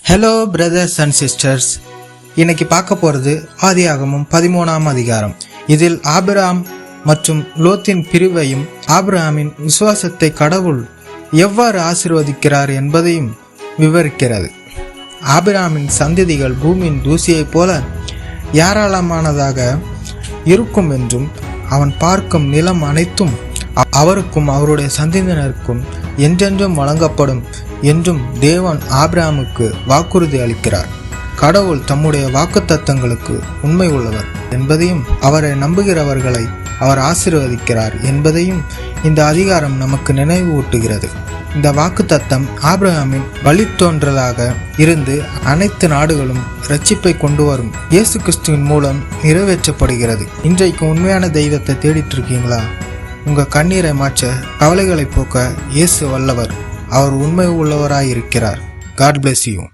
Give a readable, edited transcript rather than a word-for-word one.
Hello brothers and sisters, இன்னைக்கு பார்க்க போகிறது ஆதியாகமம் 13ஆம் அதிகாரம். இதில் ஆபிரகாம் மற்றும் லோத்தின் பிரிவையும் ஆபிரகாமின் விசுவாசத்தை கடவுள் எவ்வாறு ஆசீர்வதிக்கிறார் என்பதையும் விவரிக்கிறது. ஆபிரகாமின் சந்ததிகள் பூமியின் தூசியைப் போல ஏராளமானதாக இருக்கும் என்றும் அவன் பார்க்கும் நிலம் அனைத்தும் அவருக்கும் அவருடைய சந்ததியினருக்கும் என்றென்றும் வழங்கப்படும் என்றும் தேவன் ஆபிரகாமுக்கு வாக்குறுதி அளிக்கிறார். கடவுள் தம்முடைய வாக்குத்தத்தங்களுக்கு உண்மை உள்ளவர் என்பதையும் அவரை நம்புகிறவர்களை அவர் ஆசீர்வதிக்கிறார் என்பதையும் இந்த அதிகாரம் நமக்கு நினைவூட்டுகிறது. இந்த வாக்குத்தத்தம் ஆபிரகாமின் வழித்தோன்றலாக இருந்து அனைத்து நாடுகளும் இரட்சிப்பை கொண்டு வரும் இயேசு கிறிஸ்துவின் மூலம் நிறைவேற்றப்படுகிறது. இன்றைக்கு உண்மையான தெய்வத்தை தேடிட்டு இருக்கீங்களா? உங்கள் கண்ணீரை மாற்ற, கவலைகளை போக்க இயேசு வல்லவர். அவர் உண்மை உள்ளவராய் இருக்கிறார். God bless you.